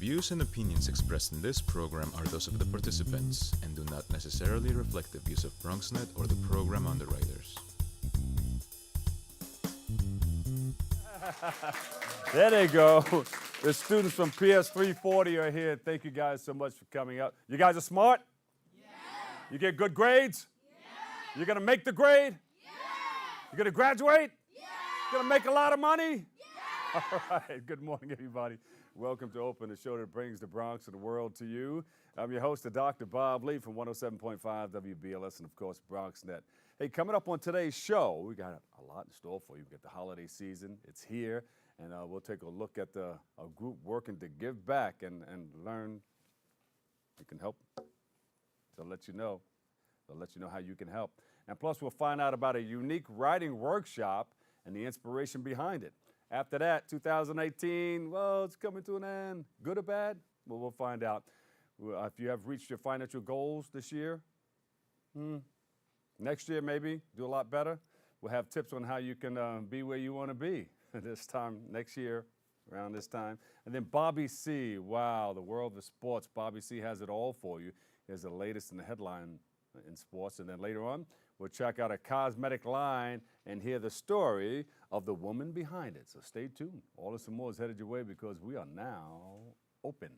views and opinions expressed in this program are those of the participants and do not necessarily reflect the views of BronxNet or the program underwriters. There they go. The students from PS 340 are here. Thank you guys so much for coming up. You guys are smart? Yeah. You get good grades? Yeah. You're going to make the grade? Yeah. You're going to graduate? Yeah. You're going to make a lot of money? Yeah. All right. Good morning, everybody. Welcome to Open, the show that brings the Bronx and the world to you. I'm your host, Dr. Bob Lee from 107.5 WBLS and, of course, BronxNet. Hey, coming up on today's show, we got a lot in store for you. We've got the holiday season. It's here. And we'll take a look at a group working to give back and learn. You can help. They'll let you know. They'll let you know how you can help. And plus, we'll find out about a unique writing workshop and the inspiration behind it. After that, 2018, well, it's coming to an end. Good or bad? Well, we'll find out. If you have reached your financial goals this year, next year maybe, do a lot better. We'll have tips on how you can be where you want to be this time next year, around this time. And then Bobby C. Wow, the world of sports. Bobby C. has it all for you. Here's the latest in the headline in sports. And then later on, we'll check out a cosmetic line and hear the story of the woman behind it. So stay tuned. All this and more is headed your way because we are now open.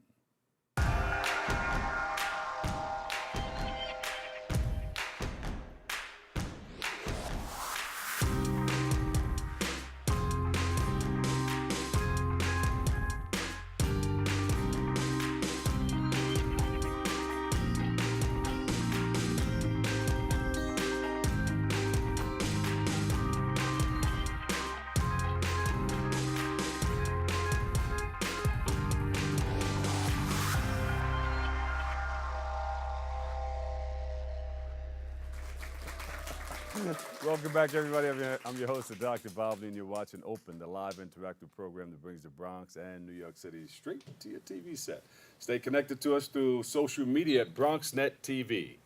Welcome back, everybody. I'm your host, Dr. Bob Lee, and you're watching Open, the live interactive program that brings the Bronx and New York City straight to your TV set. Stay connected to us through social media at BronxNet TV.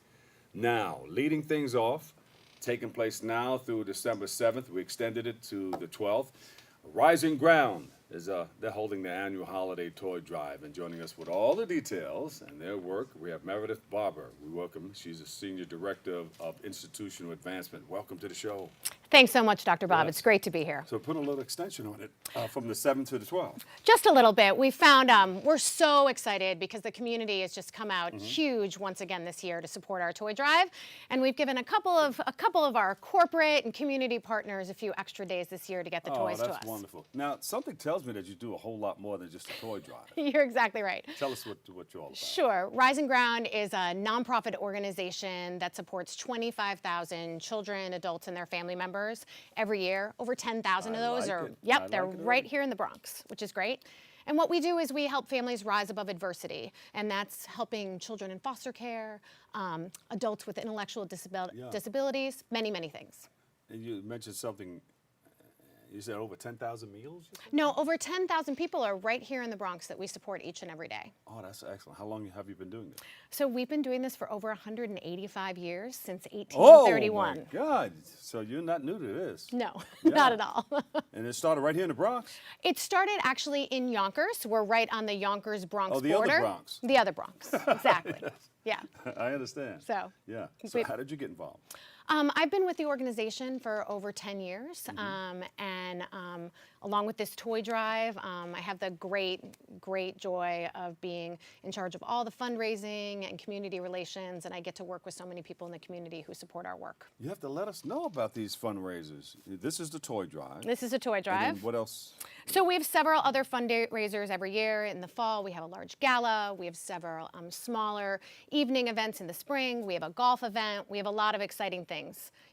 Now, leading things off, taking place now through December 7th. We extended it to the 12th. Rising Ground is they're holding their annual holiday toy drive, and joining us with all the details and their work, we have Meredith Barber. We welcome. She's a senior director of institutional advancement. Welcome to the show. Thanks so much, Dr. Bob. Yes. It's great to be here. So put a little extension on it from the 7th to the 12th. Just a little bit. We found we're so excited because the community has just come out huge once again this year to support our toy drive, and we've given a couple of our corporate and community partners a few extra days this year to get the toys to us. Oh, that's wonderful. Now, something tells me that you do a whole lot more than just a toy drive. You're exactly right. Tell us what you're all about. Sure. Rising Ground is a nonprofit organization that supports 25,000 children, adults, and their family members every year. Over 10,000 of those they're right here in the Bronx, which is great. And what we do is we help families rise above adversity, and that's helping children in foster care, adults with intellectual disabilities, many, many things. And you mentioned something. You said over 10,000 meals? No, over 10,000 people are right here in the Bronx that we support each and every day. Oh, that's excellent. How long have you been doing this? So we've been doing this for over 185 years, since 1831. Oh, my God. So you're not new to this. No, not at all. And it started right here in the Bronx? It started actually in Yonkers. We're right on the Yonkers-Bronx border. Oh, the other Bronx. The other Bronx, exactly. Yes. Yeah. I understand. So. Yeah. So how did you get involved? I've been with the organization for over 10 years, and along with this toy drive, I have the great joy of being in charge of all the fundraising and community relations, and I get to work with so many people in the community who support our work. You have to let us know about these fundraisers. This is the toy drive. This is a toy drive. And then what else? So we have several other fundraisers every year. In the fall, we have a large gala. We have several smaller evening events in the spring. We have a golf event. We have a lot of exciting things.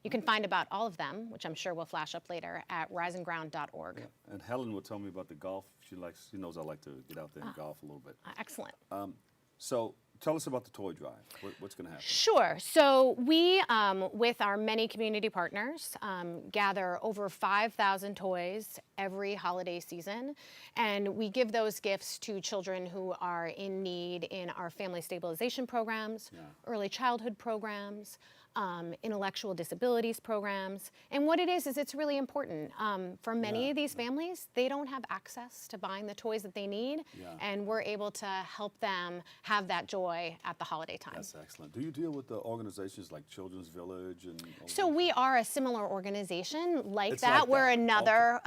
You can find about all of them, which I'm sure will flash up later, at risingground.org. Yeah. And Helen will tell me about the golf. She knows I like to get out there and golf a little bit. Excellent. So tell us about the toy drive. What's going to happen? Sure. So we, with our many community partners, gather over 5,000 toys every holiday season, and we give those gifts to children who are in need in our family stabilization programs, early childhood programs, intellectual disabilities programs. And what it is it's really important. For many of these families, they don't have access to buying the toys that they need, and we're able to help them have that joy at the holiday time. That's excellent. Do you deal with the organizations like Children's Village? And so we are a similar organization like it's that. like We're that. another,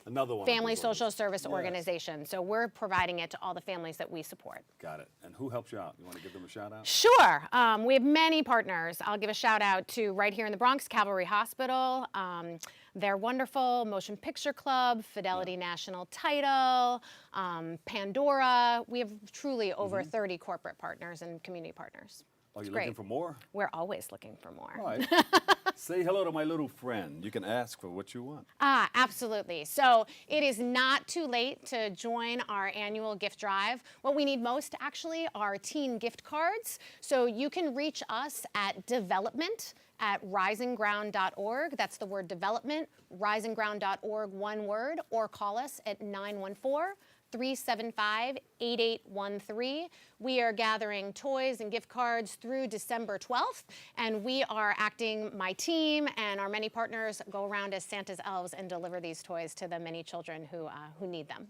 Another one family social service organization. So we're providing it to all the families that we support. Got it. And who helps you out? You want to give them a shout out? Sure. We have many partners. I'll give a shout out to right here in the Bronx, Cavalry Hospital. They're wonderful. Motion Picture Club, Fidelity National Title, Pandora. We have truly over 30 corporate partners and community partners. Are you It's great. looking for more? We're always looking for more. All right. Say hello to my little friend. You can ask for what you want. Absolutely. So it is not too late to join our annual gift drive. What we need most actually are teen gift cards. So you can reach us at development@risingground.org. That's the word development, risingground.org, one word, or call us at 914-375-8813. We are gathering toys and gift cards through December 12th, and we are acting, my team and our many partners go around as Santa's elves and deliver these toys to the many children who need them.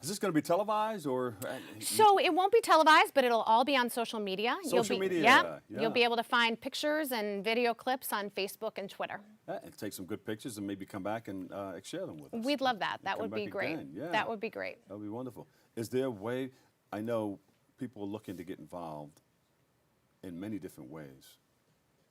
Is this going to be televised or? So it won't be televised, but it'll all be on social media. Social media, Yeah. yeah. You'll be able to find pictures and video clips on Facebook and Twitter. And take some good pictures and maybe come back and share them with us. We'd love that. That Come would be back great. again, yeah. That would be great. That would be wonderful. Is there a way? I know people are looking to get involved in many different ways.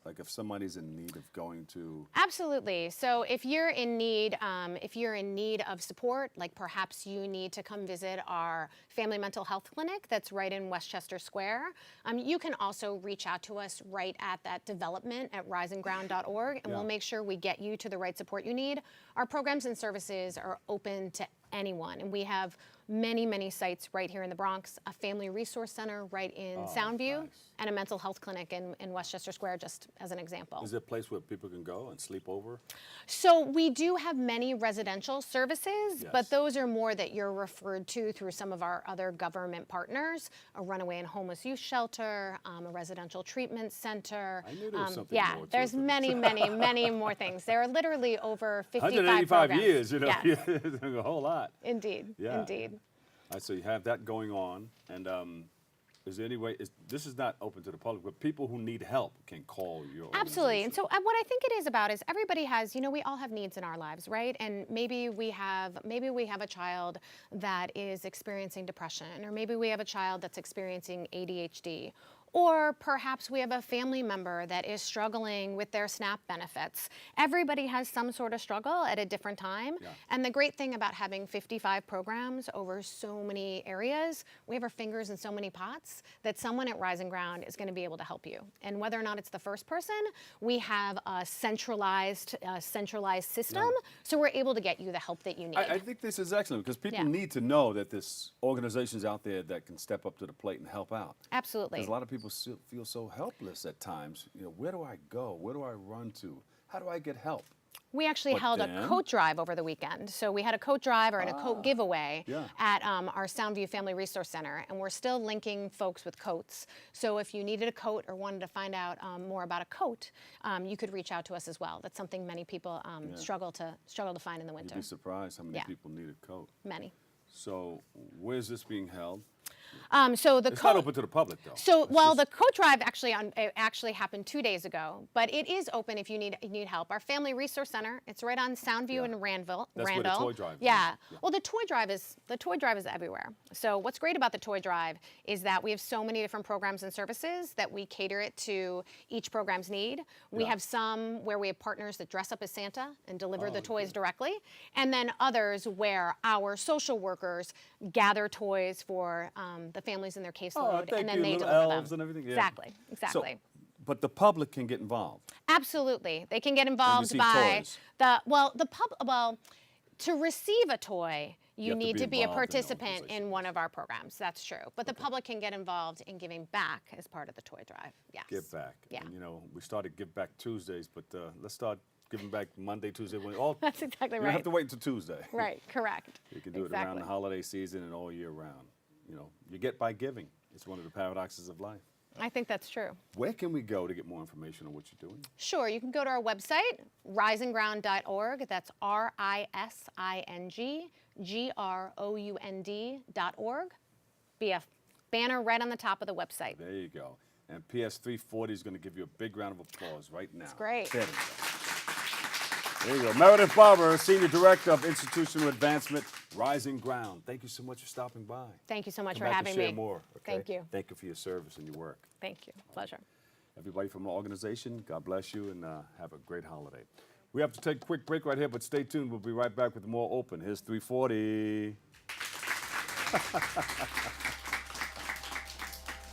Like if somebody's in need of going to. Absolutely. So if you're in need of support, like perhaps you need to come visit our family mental health clinic that's right in Westchester Square, you can also reach out to us right at that development at risingground.org, and we'll make sure we get you to the right support you need. Our programs and services are open to anyone, and we have many, many sites right here in the Bronx, a family resource center right in Soundview, nice. and a mental health clinic in Westchester Square, just as an example. Is there a place where people can go and sleep over? So we do have many residential services, Yes. but those are more that you're referred to through some of our other government partners, a runaway and homeless youth shelter, a residential treatment center. I knew there was something yeah, more to there's it. many, many, many more things. There are literally over 55 185 programs. years, you know, Yes. a whole lot. Indeed, Yeah. indeed. All right, so you have that going on, and is there any way? This is not open to the public, but people who need help can call your. Absolutely. And organization. so what I think it is about is everybody has, we all have needs in our lives, right? And maybe we have a child that is experiencing depression, or maybe we have a child that's experiencing ADHD. Or perhaps we have a family member that is struggling with their SNAP benefits. Everybody has some sort of struggle at a different time. Yeah. And the great thing about having 55 programs over so many areas, we have our fingers in so many pots that someone at Rising Ground is going to be able to help you. And whether or not it's the first person, we have a centralized system, so we're able to get you the help that you need. I think this is excellent because people need to know that there's organizations out there that can step up to the plate and help out. Absolutely. Because a lot of people feel so helpless at times. Where do I go? Where do I run to? How do I get help? We actually held a coat drive over the weekend. So we had a coat drive and a coat giveaway at our Soundview Family Resource Center, and we're still linking folks with coats. So if you needed a coat or wanted to find out more about a coat, you could reach out to us as well. That's something many people struggle to find in the winter. You'd be surprised how many people need a coat. Many. So where's this being held? So the It's not open to the public, though. So, well, the coat drive actually happened 2 days ago, but it is open if you need help. Our Family Resource Center, it's right on Soundview and Randall. That's where the toy drive is. Yeah. Well, the toy drive is everywhere. So what's great about the toy drive is that we have so many different programs and services that we cater it to each program's need. We have some where we have partners that dress up as Santa and deliver the toys directly, and then others where our social workers gather toys for the families in their caseload, and then they deliver them. And everything. Yeah. Exactly. So, but the public can get involved. Absolutely, they can get involved receive by toys. to receive a toy. You need to be a involved in the participant organization. in one of our programs. That's true. But the public can get involved in giving back as part of the toy drive. Yes. Give back. Yeah. And, you know, we started Give Back Tuesdays, but let's start giving back Monday, Tuesday, Wednesday. All, That's exactly you right. don't have to wait until Tuesday. Right, correct. You can do it around the holiday season and all year round. You know, you get by giving. It's one of the paradoxes of life. I think that's true. Where can we go to get more information on what you're doing? Sure, you can go to our website, risingground.org. That's risingground.org. Be a banner right on the top of the website. There you go. And PS 340 is going to give you a big round of applause right now. That's great. There you go. Meredith Barber, Senior Director of Institutional Advancement, Rising Ground. Thank you so much for stopping by. Thank you so much Come for back having and share me. more. Okay? Thank you. Thank you for your service and your work. Thank you. Pleasure. Everybody from the organization, God bless you and have a great holiday. We have to take a quick break right here, but stay tuned. We'll be right back with more Open. Here's 340.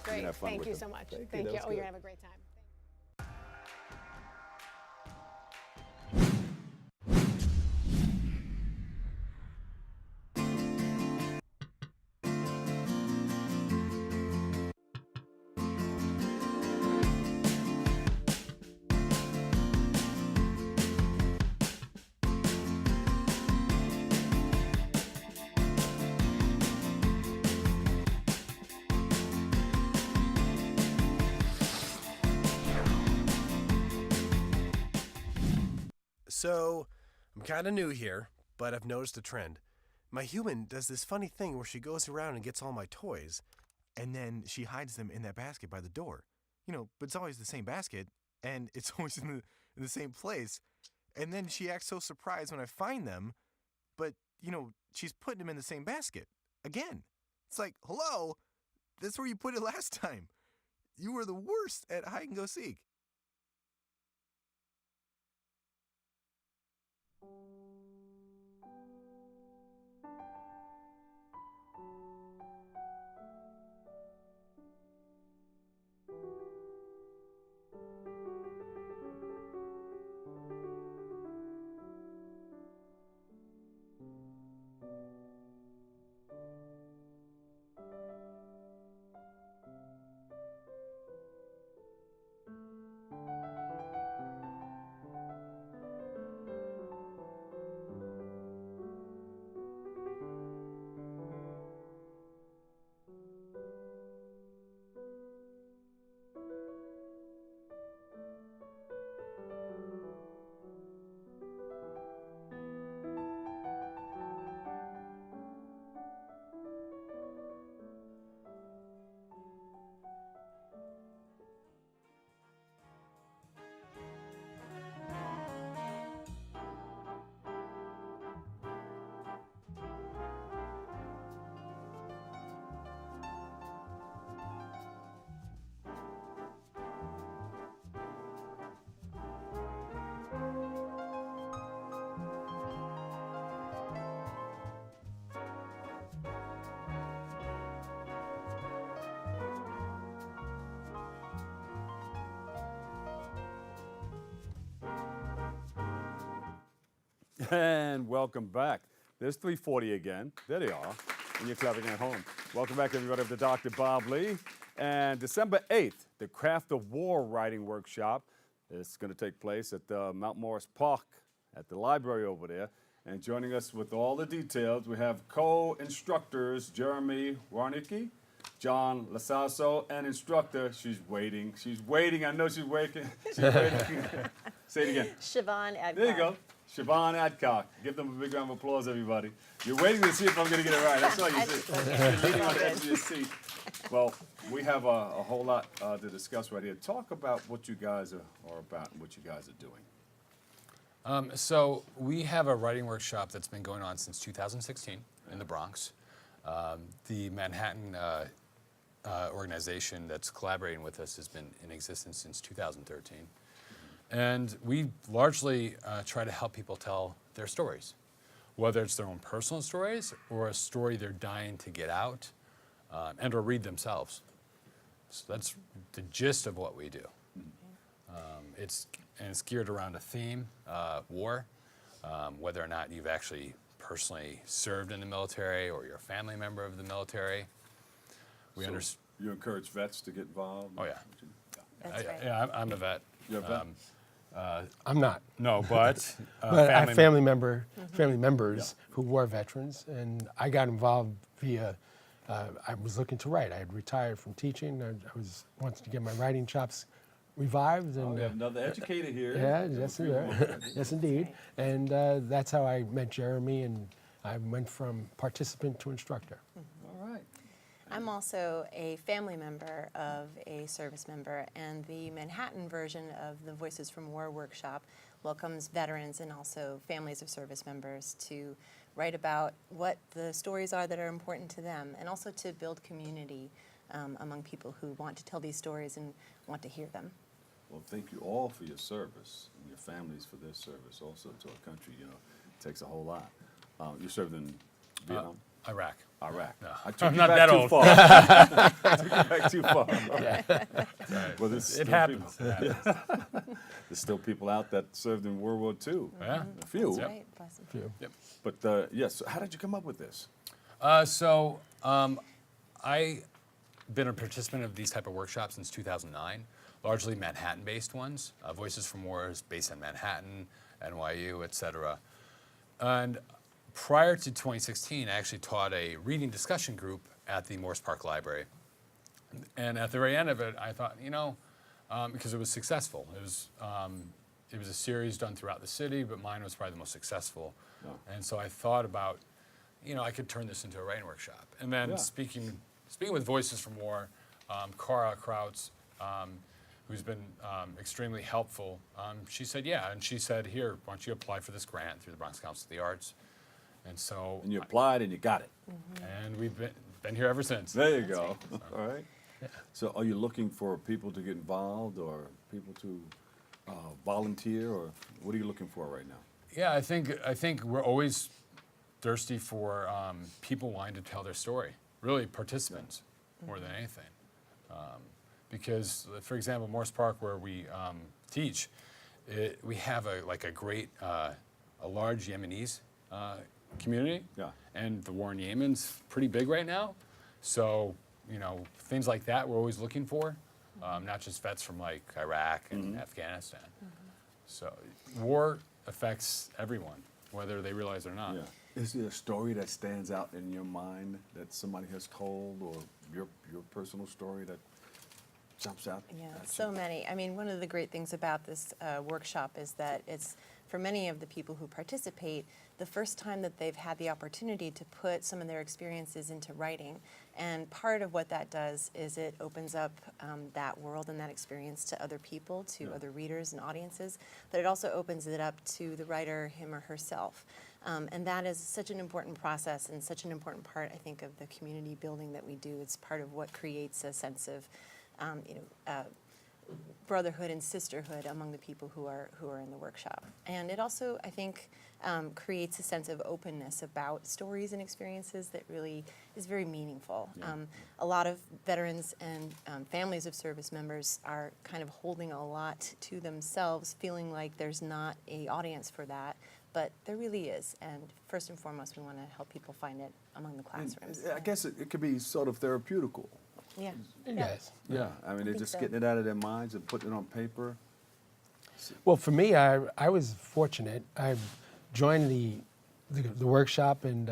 Great. have fun Thank with you them. so much. Thank you. Thank That you. was Oh, you're good. going to have a great time. So, I'm kind of new here, but I've noticed a trend. My human does this funny thing where she goes around and gets all my toys, and then she hides them in that basket by the door. You know, but it's always the same basket, and it's always in the same place. And then she acts so surprised when I find them, but, you know, she's putting them in the same basket. Again. It's like, hello? That's where you put it last time. You were the worst at hide and go seek. And welcome back. There's 340 again. There they are. And you're clapping at home. Welcome back, everybody, to Dr. Bob Lee. And December 8th, the Craft of War Writing Workshop is going to take place at Mount Morris Park at the library over there. And joining us with all the details, we have co-instructors Jeremy Warnicki, John Lasasso, and instructor, she's waiting. She's waiting. I know she's waiting. She's waiting. Say it again. Siobhan Adcock. There you go. Siobhan Adcock. Give them a big round of applause, everybody. You're waiting to see if I'm going to get it right. That's all you see. You're leaning on the edge of your seat. Well, we have a whole lot to discuss right here. Talk about what you guys are about and what you guys are doing. So we have a writing workshop that's been going on since 2016 in the Bronx. The Manhattan organization that's collaborating with us has been in existence since 2013. And we largely try to help people tell their stories, whether it's their own personal stories or a story they're dying to get out and or read themselves. So that's the gist of what we do. It's geared around a theme, war, whether or not you've actually personally served in the military or you're a family member of the military. We understand. You encourage vets to get involved? Oh, yeah. That's right. Yeah, I'm a vet. You're a vet? I'm not. No, but But I have family members who were veterans, and I got involved via. I was looking to write. I had retired from teaching. I wanted to get my writing chops revived, and We have another educator here. yeah, yes, yes, indeed. And that's how I met Jeremy, and I went from participant to instructor. All right. I'm also a family member of a service member, and the Manhattan version of the Voices from War workshop welcomes veterans and also families of service members to write about what the stories are that are important to them, and also to build community among people who want to tell these stories and want to hear them. Well, thank you all for your service and your families for their service also to our country. You know, it takes a whole lot. You served in Vietnam? Iraq. Iraq. No. I took I'm you not back that too old. far. I took you back too far. Right. Well, there's It still happens. people- It happens. There's still people out that served in World War II. Yeah. A few. That's right. Bless them. But yes, how did you come up with this? I've been a participant of these type of workshops since 2009, largely Manhattan-based ones. Voices from War is based in Manhattan, NYU, et cetera. And prior to 2016, I actually taught a reading discussion group at the Morris Park Library. And at the very end of it, I thought, because it was successful. It was a series done throughout the city, but mine was probably the most successful. Yeah. And so I thought about, I could turn this into a writing workshop. And then Yeah. speaking with Voices from War, Cara Krautz, who's been extremely helpful, she said, yeah. And she said, here, why don't you apply for this grant through the Bronx Council of the Arts? And so, And you applied and you got it. and we've been here ever since. There you go. All right. So are you looking for people to get involved or people to volunteer, or what are you looking for right now? Yeah, I think we're always thirsty for people wanting to tell their story. Really, participants more than anything. Because, for example, Morris Park, where we teach, we have a large Yemenis community. Yeah. And the war in Yemen's pretty big right now. So, things like that we're always looking for, not just vets from like Iraq and Afghanistan. So war affects everyone, whether they realize it or not. Yeah. Is there a story that stands out in your mind that somebody has told, or your personal story that jumps out? Yeah, at so you? many. I mean, one of the great things about this workshop is that it's, for many of the people who participate, the first time that they've had the opportunity to put some of their experiences into writing. And part of what that does is it opens up that world and that experience to other people, to other readers and audiences, but it also opens it up to the writer, him or herself. And that is such an important process and such an important part, I think, of the community building that we do. It's part of what creates a sense of brotherhood and sisterhood among the people who are in the workshop. And it also, I think, creates a sense of openness about stories and experiences that really is very meaningful. A lot of veterans and families of service members are kind of holding a lot to themselves, feeling like there's not an audience for that, but there really is. And first and foremost, we want to help people find it among the classrooms. I guess it could be sort of therapeutical. Yeah. Yes. Yeah. I mean, they're think just so. getting it out of their minds and putting it on paper. Well, for me, I was fortunate. I joined the workshop, and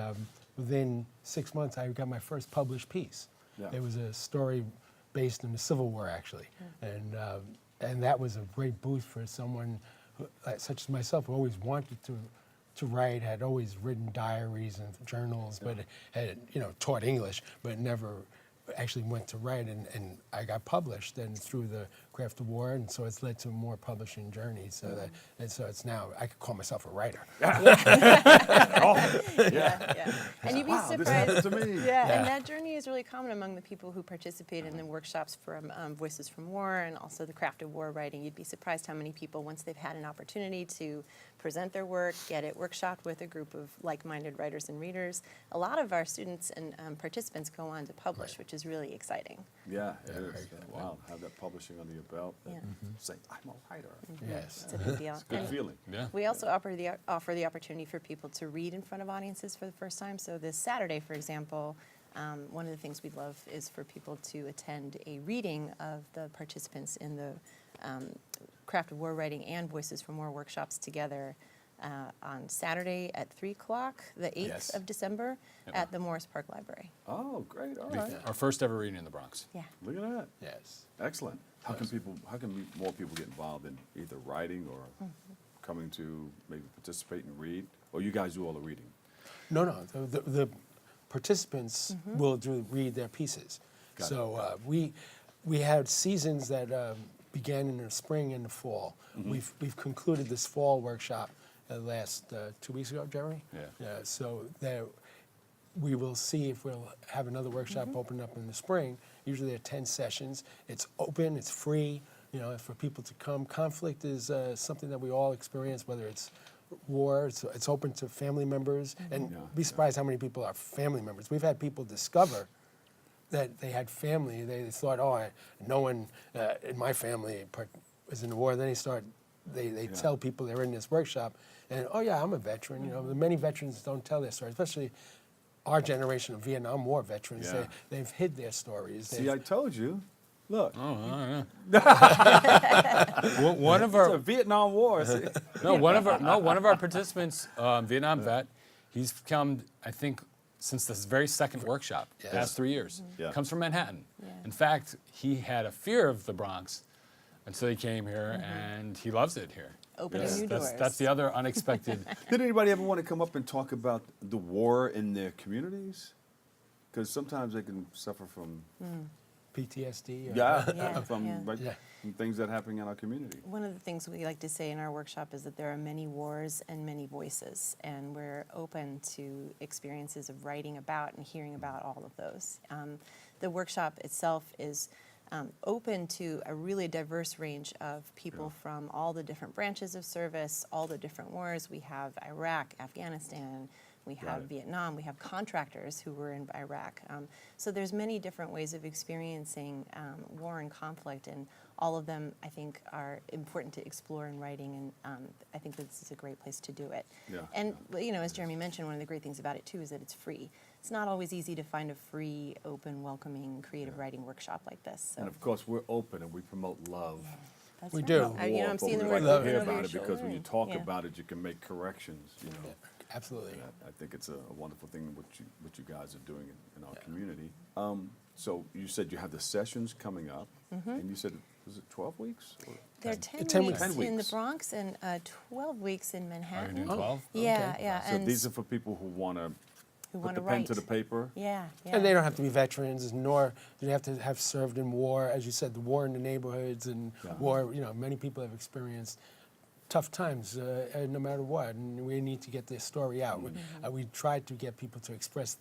within 6 months, I got my first published piece. Yeah. It was a story based in the Civil War, actually, and that was a great boost for someone such as myself, who always wanted to write, had always written diaries and journals, but had taught English, but never actually went to write, and I got published and through the Craft of War, and so it's led to more publishing journeys. So it's now I could call myself a writer. Yeah. And you'd be Wow, this surprised. happened to me. Yeah, and that journey is really common among the people who participate in the workshops from Voices from War and also the Craft of War writing. You'd be surprised how many people, once they've had an opportunity to present their work, get it workshopped with a group of like-minded writers and readers, a lot of our students and participants go on to publish, which is really exciting. Yeah, it Yeah, is. very good. Wow, have that publishing under your your belt and Yeah. say, I'm a writer. Yes. It's a big deal. Good And feeling. Yeah. we also offer the opportunity for people to read in front of audiences for the first time. So this Saturday, for example, one of the things we'd love is for people to attend a reading of the participants in the Craft of War Writing and Voices for More workshops together on Saturday at 3 o'clock, the 8th Yes. of December, at the Morris Park Library. Oh, great. All Be right. Our first ever reading in the Bronx. Yeah. Look at that. Yes. Excellent. How can more people get involved in either writing or coming to maybe participate and read? Or you guys do all the reading? No, the participants will read their pieces. Got it. So we had seasons that began in the spring and the fall. We've concluded this fall workshop last 2 weeks ago, Jeremy. Yeah. So there, we will see if we'll have another workshop open up in the spring. Usually there are 10 sessions. It's open, it's free, for people to come. Conflict is something that we all experience, whether it's war, it's open to family members, and be surprised how many people are family members. We've had people discover that they had family. They thought, no one in my family was in the war. Then they tell people they're in this workshop, and I'm a veteran. Many veterans don't tell their story, especially our generation of Vietnam War veterans. Yeah. They've hid their stories. See, I told you. Look. Oh, one of It's our a Vietnam War. See? one of our participants, Vietnam vet, he's come, I think, since this very second workshop, Yes. past 3 years. Yeah. Comes from Manhattan. Yeah. In fact, he had a fear of the Bronx until he came here, and he loves it here. Opening new That's doors. the other unexpected. Did anybody ever want to come up and talk about the war in their communities? Because sometimes they can suffer from PTSD. from Yeah. from things that happen in our community. One of the things we like to say in our workshop is that there are many wars and many voices, and we're open to experiences of writing about and hearing about all of those. The workshop itself is open to a really diverse range of people from all the different branches of service, all the different wars. We have Iraq, Afghanistan, we have Vietnam, we have contractors who were in Iraq. So there's many different ways of experiencing war and conflict, and all of them, I think, are important to explore in writing, and I think this is a great place to do it. Yeah. And, as Jeremy mentioned, one of the great things about it, too, is that it's free. It's not always easy to find a free, open, welcoming, creative writing workshop like this. So. And of course, we're open and we promote love. That's We right. do. I'm But seeing the we word like to open hear over about your it because when you shoulder. talk Yeah. about it, you can make corrections. Absolutely. And I think it's a wonderful thing what you guys are doing in our community. So you said you have the sessions coming up, and you said, was it 12 weeks? Or? There are 10, 10 weeks, 10 in the weeks. Bronx and 12 weeks in Are you Manhattan. doing 12? Yeah, yeah. So and these are for people who want to who put want the to pen write. to the paper. Yeah, yeah. And they don't have to be veterans, nor do they have to have served in war. As you said, the war in the neighborhoods and war, many people have experienced tough times no matter what, and we need to get their story out. We tried to get people to express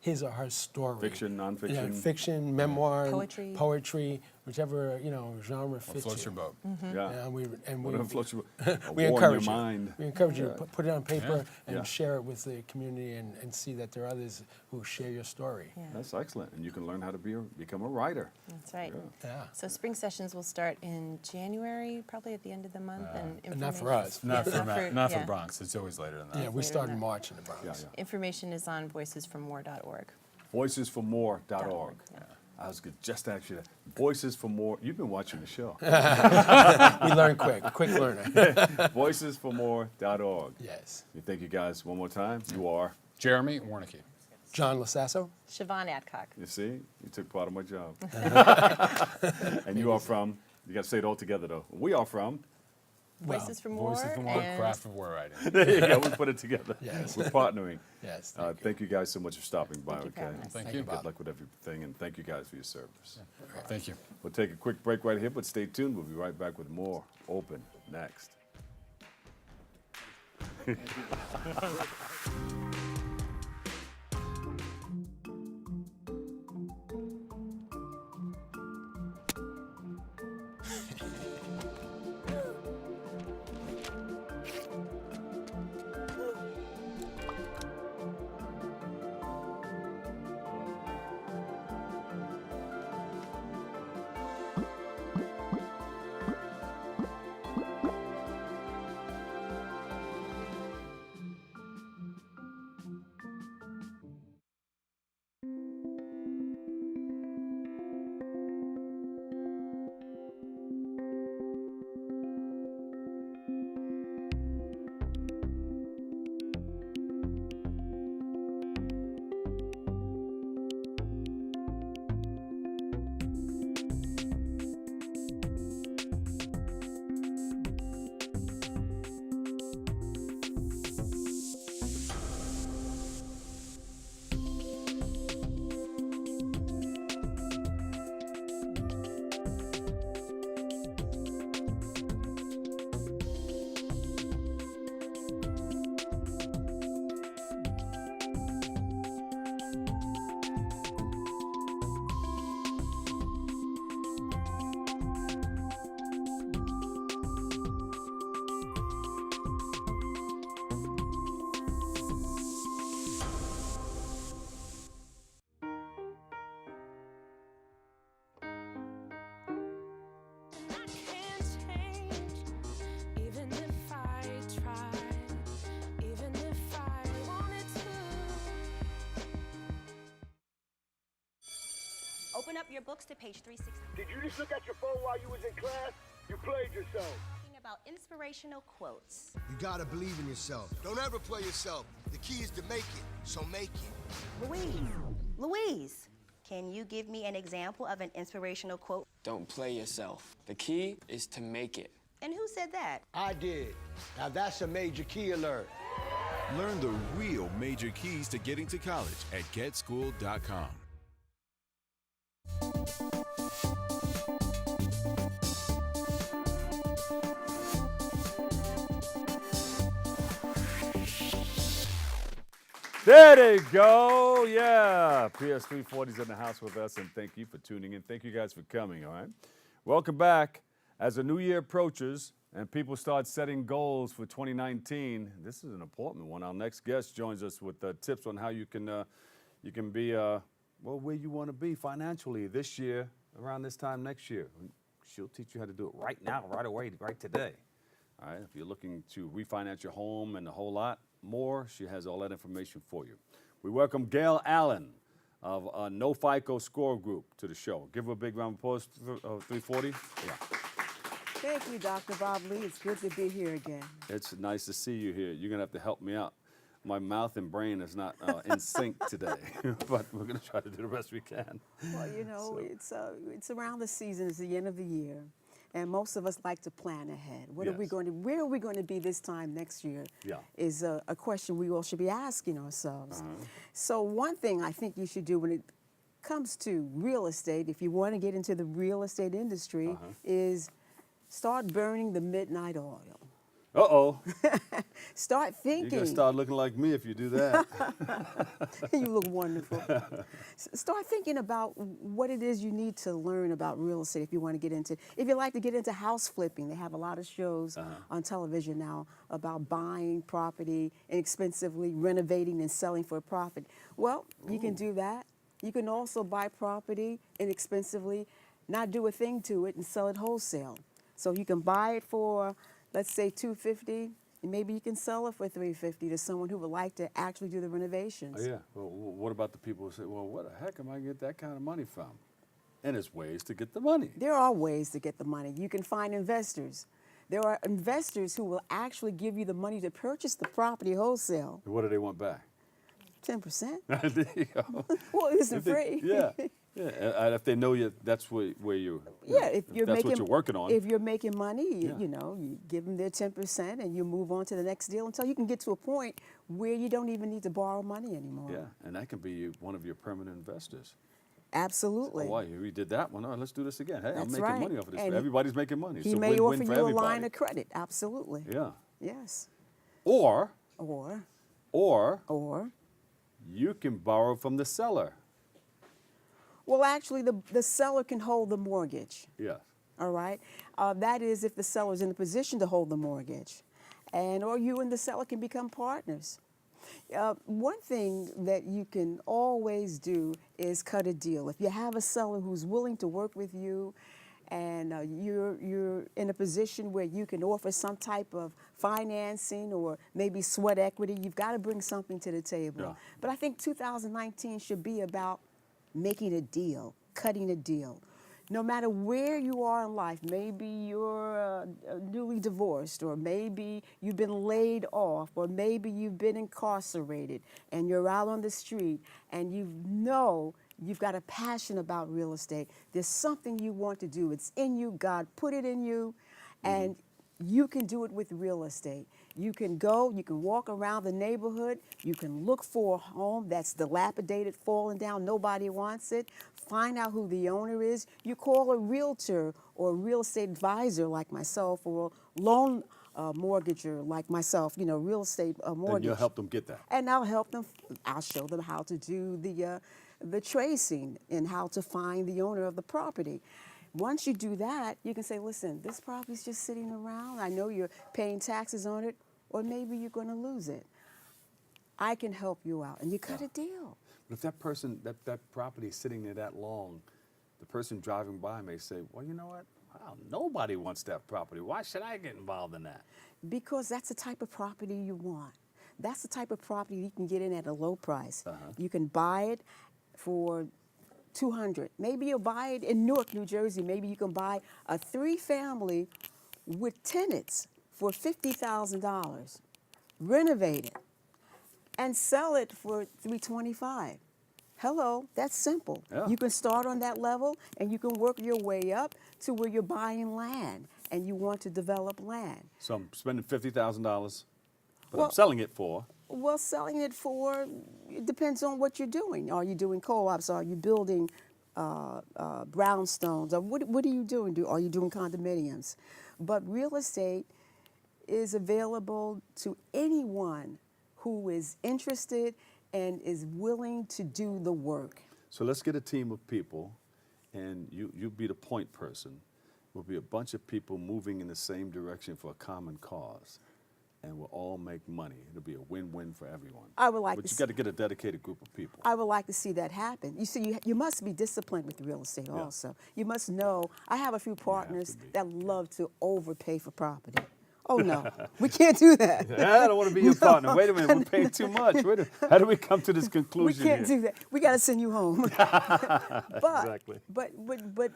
his or her story. Fiction, nonfiction. Yeah, fiction, memoir, Poetry. whichever genre What fits floats you. your boat? Yeah. We Whatever floats your boat. A we war in encourage your you. mind. We encourage you to put it on paper and Yeah. share it with the community and see that there are others who share your story. Yeah. That's excellent. And you can learn how to become a writer. That's right. Yeah. So spring sessions will start in January, probably at the end of the month. And Not for information- us. Not for yeah. Bronx. It's always later than that. Yeah, we later start than in that. March in the Bronx. Yeah. Information is on voicesformore.org. Voicesformore.org. I was just actually that. Voices for More. You've been watching the show. We learn quick learner. Voicesformore.org. Yes. You thank you guys one more time. You are. Jeremy Warnicki. John Lasasso? Siobhan Adcock. You see, you took part of my job. And you are from. You got to say it all together though. We are from. Voices for More. Voices for More, and Craft of War Writing. There you go. We put it together. Yes. We're partnering. Yes. Thank you guys so much for stopping by. Thank you for Okay. having us. Thank you. Good luck with everything, and thank you guys for your service. Thank you. We'll take a quick break right here, but stay tuned. We'll be right back with more Open next. Open up your books to page 360. Did you just look at your phone while you was in class? You played yourself. Talking about inspirational quotes. You gotta believe in yourself. Don't ever play yourself. The key is to make it, so make it. Louise, can you give me an example of an inspirational quote? Don't play yourself. The key is to make it. And who said that? I did. Now that's a major key alert. Learn the real major keys to getting to college at getschool.com. There they go. Yeah. PS340's in the house with us, and thank you for tuning in. Thank you guys for coming, all right? Welcome back. As the new year approaches and people start setting goals for 2019, this is an important one. Our next guest joins us with tips on how you can be, well, where you want to be financially this year, around this time next year. She'll teach you how to do it right now, right away, right today. All right, if you're looking to refinance your home and a whole lot more, she has all that information for you. We welcome Gail Allen of No Fico Score Group to the show. Give her a big round of applause, 340. Yeah. Thank you, Dr. Bob Lee. It's good to be here again. It's nice to see you here. You're going to have to help me out. My mouth and brain is not in sync today, but we're going to try to do the best we can. Well, you know, it's around the season. It's the end of the year. And most of us like to plan ahead. Where are we going to be this time next year? Yeah. Is a question we all should be asking ourselves. So one thing I think you should do when it comes to real estate, if you want to get into the real estate industry, is start burning the midnight oil. Uh-oh. Start thinking. You're going to start looking like me if you do that. You look wonderful. Start thinking about what it is you need to learn about real estate if you want to get into. If you like to get into house flipping, they have a lot of shows on television now about buying property inexpensively, renovating and selling for a profit. Well, you can do that. You can also buy property inexpensively, not do a thing to it, and sell it wholesale. So you can buy it for, let's say, $250, and maybe you can sell it for $350 to someone who would like to actually do the renovations. Oh, yeah. Well, what about the people who say, well, where the heck am I going to get that kind of money from? And there's ways to get the money. There are ways to get the money. You can find investors. There are investors who will actually give you the money to purchase the property wholesale. What do they want back? 10%. There you go. Well, it isn't free. Yeah. Yeah, and if they know you, that's where you. Yeah, if you're that's making, what you're working on. If you're making money, you know, you give them their 10% and you move on to the next deal until you can get to a point where you don't even need to borrow money anymore. Yeah, and that can be one of your permanent investors. Absolutely. Oh, why? We did that one. Oh, let's do this again. Hey, That's I'm making right. money off of this. And Everybody's making money. He so may win-win offer for you everybody. a line of credit. Absolutely. Yeah. Yes. Or Or you can borrow from the seller. well, actually, the seller can hold the mortgage. Yes. All right. That is if the seller is in a position to hold the mortgage, or you and the seller can become partners. One thing that you can always do is cut a deal. If you have a seller who's willing to work with you, and you're in a position where you can offer some type of financing or maybe sweat equity, you've got to bring something to the table. Yeah. But I think 2019 should be about making a deal, cutting a deal. No matter where you are in life, maybe you're newly divorced, or maybe you've been laid off, or maybe you've been incarcerated and you're out on the street and you know you've got a passion about real estate. There's something you want to do. It's in you. God put it in you, and you can do it with real estate. You can go, you can walk around the neighborhood, you can look for a home that's dilapidated, falling down, nobody wants it. Find out who the owner is. You call a realtor or a real estate advisor like myself, or a loan mortgager like myself, you know, real estate mortgage. And you'll help them get that. And I'll help them. I'll show them how to do the tracing and how to find the owner of the property. Once you do that, you can say, listen, this property's just sitting around. I know you're paying taxes on it, or maybe you're going to lose it. I can help you out, and you cut a deal. But if that person, that property is sitting there that long, the person driving by may say, well, you know what? Wow, nobody wants that property. Why should I get involved in that? Because that's the type of property you want. That's the type of property you can get in at a low price. You can buy it for $200. Maybe you'll buy it in Newark, New Jersey. Maybe you can buy a 3-family with tenants for $50,000, renovate it, and sell it for $325. Hello, that's simple. Yeah. You can start on that level, and you can work your way up to where you're buying land, and you want to develop land. So I'm spending $50,000, but Well- I'm selling it for. Well, selling it for, it depends on what you're doing. Are you doing co-ops? Are you building brownstones? Or what are you doing? Are you doing condominiums? But real estate is available to anyone who is interested and is willing to do the work. So let's get a team of people, and you be the point person. We'll be a bunch of people moving in the same direction for a common cause, and we'll all make money. It'll be a win-win for everyone. I would like But to you got to get a dedicated group of people. I would like to see that happen. You see, you must be disciplined with real estate also. You must know, I have a few partners that love to overpay for property. Oh, no, we can't do that. I don't want to be your partner. Wait a minute, we're paying too much. How do we come to this conclusion We can't here? do that. We got to send you home. Exactly. But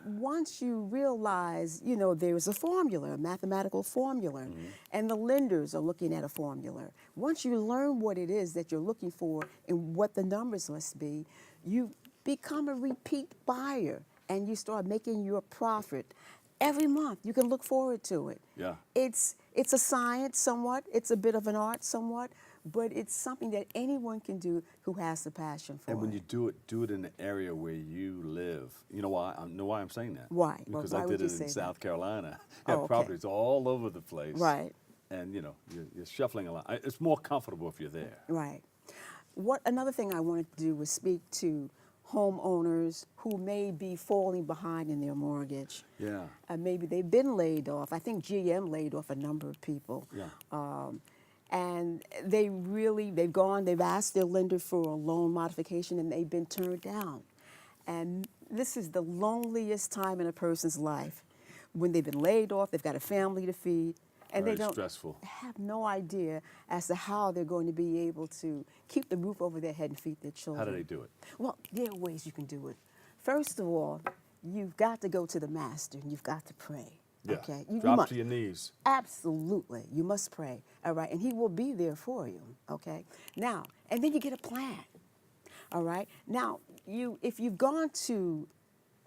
once you realize, there's a formula, a mathematical formula, and the lenders are looking at a formula. Once you learn what it is that you're looking for and what the numbers must be, you become a repeat buyer, and you start making your profit. Every month, you can look forward to it. Yeah. It's a science somewhat, it's a bit of an art somewhat, but it's something that anyone can do who has the passion for it. And when you do it in the area where you live. You know why? I know why I'm saying that. Why? Because Why I would did you it say in that? South Carolina. I Oh, have okay. properties all over the place. Right. And you're shuffling a lot. It's more comfortable if you're there. Right. Another thing I wanted to do was speak to homeowners who may be falling behind in their mortgage. Yeah. Maybe they've been laid off. I think GM laid off a number of people. Yeah. And they've asked their lender for a loan modification, and they've been turned down. And this is the loneliest time in a person's life. When they've been laid off, they've got a family to feed, and Very they don't stressful. have no idea as to how they're going to be able to keep the roof over their head and feed their children. How do they do it? Well, there are ways you can do it. First of all, you've got to go to the master, and you've got to pray. Yeah. Okay? Drop must. to your knees. Absolutely. You must pray. All right? And he will be there for you. Okay? Now, and then you get a plan. All right? Now, if you've gone to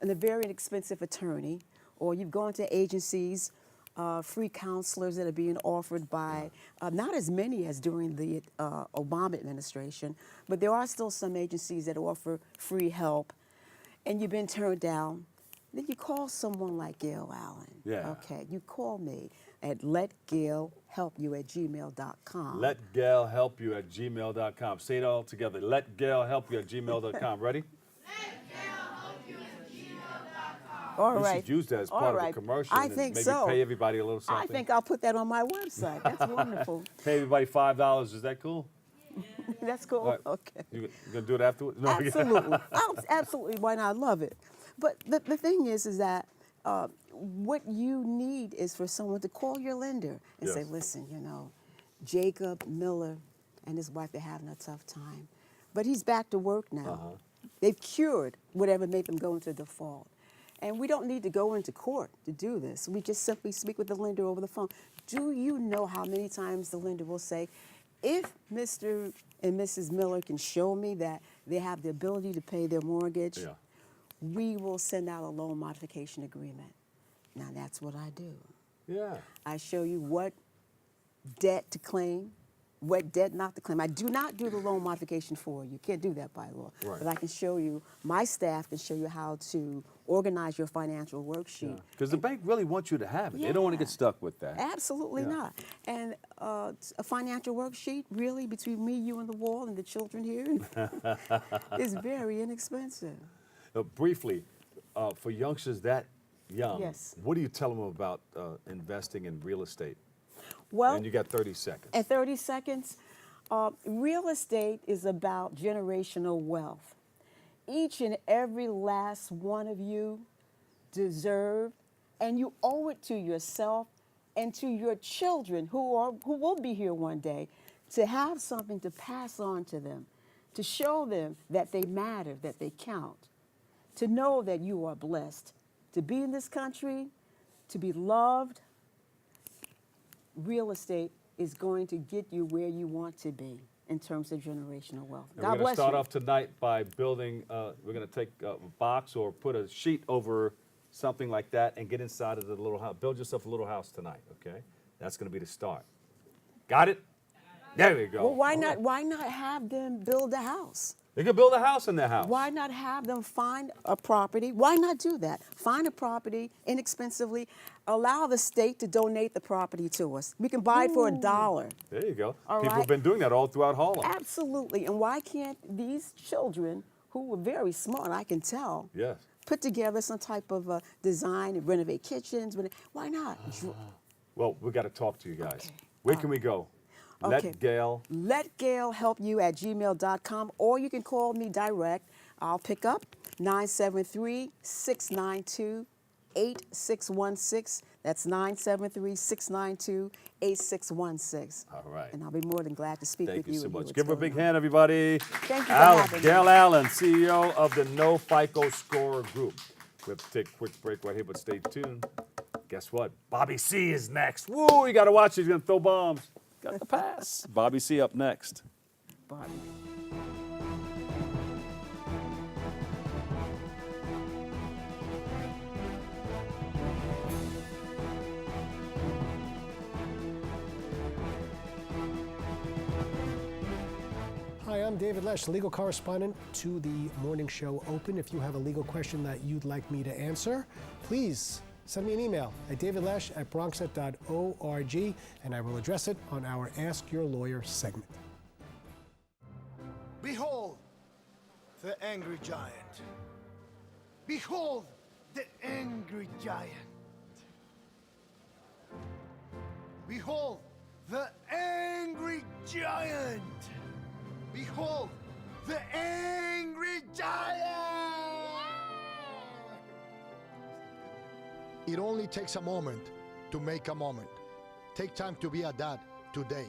a very inexpensive attorney, or you've gone to agencies, free counselors that are being offered by, not as many as during the Obama administration, but there are still some agencies that offer free help, and you've been turned down, then you call someone like Gail Allen. Yeah. Okay, you call me at letgailhelpyou@gmail.com. LetGailHelpYou@gmail.com. Say it all together. LetGailHelpYou@gmail.com. Ready? All You right. should use that as All part right. of the commercial I and think maybe so. pay everybody a little something. I think I'll put that on my website. That's wonderful. Pay everybody $5. Is that cool? That's cool. All right. Okay. You gonna do it afterwards? No. Absolutely. Absolutely. Why not? I love it. But the thing is that what you need is for someone to call your lender and say, Yes. listen, Jacob Miller and his wife are having a tough time, but he's back to work now. They've cured whatever made them go into default. And we don't need to go into court to do this. We just simply speak with the lender over the phone. Do you know how many times the lender will say, if Mr. and Mrs. Miller can show me that they have the ability to pay their mortgage, Yeah. we will send out a loan modification agreement. Now that's what I do. Yeah. I show you what debt to claim, what debt not to claim. I do not do the loan modification for you. You can't do that by law. Right. But I can show you, my staff can show you how to organize your financial worksheet. Because the bank really wants you to have it. They don't want to get stuck with that. Absolutely not. And a financial worksheet, really, between me, you, and the wall, and the children here, is very inexpensive. Briefly, for youngsters that young, Yes. what do you tell them about investing in real estate? Well, And you got 30 seconds. at 30 seconds, real estate is about generational wealth. Each and every last one of you deserve, and you owe it to yourself and to your children who will be here one day, to have something to pass on to them, to show them that they matter, that they count, to know that you are blessed to be in this country, to be loved. Real estate is going to get you where you want to be in terms of generational wealth. And God we're going bless to start you. off tonight by building, we're going to take a box or put a sheet over something like that and get inside of the little house. Build yourself a little house tonight, okay? That's going to be the start. Got it? There we go. Well, why not have them build a house? They can build a house in their house. Why not have them find a property? Why not do that? Find a property inexpensively. Allow the state to donate the property to us. We can buy it for $1. There you go. All People right. have been doing that all throughout Harlem. Absolutely. And why can't these children, who were very smart, I can tell, Yes. put together some type of design and renovate kitchens? Why not? Well, we got to talk to you guys. Okay. Where can we go? Okay. Let Gail. Let Gail help you at gmail.com, or you can call me direct. I'll pick up 973-692-8616. That's 973-692-8616. All right. And I'll be more than glad to speak Thank with you so and hear much. what's Give her a going big on. hand, everybody. Thank you for having me. Gail Allen, CEO of the No Fico Score Group. We have to take a quick break right here, but stay tuned. Guess what? Bobby C is next. Woo, you got to watch it. He's going to throw bombs. Got the pass. Bobby C up next. Bobby. Hi, I'm David Lesh, legal correspondent to the Morning Show Open. If you have a legal question that you'd like me to answer, please send me an email at davidlesh@bronxnet.org, and I will address it on our Ask Your Lawyer segment. Behold, the angry giant. Behold, the angry giant. Behold, the angry giant. Behold, the angry giant. It only takes a moment to make a moment. Take time to be a dad today.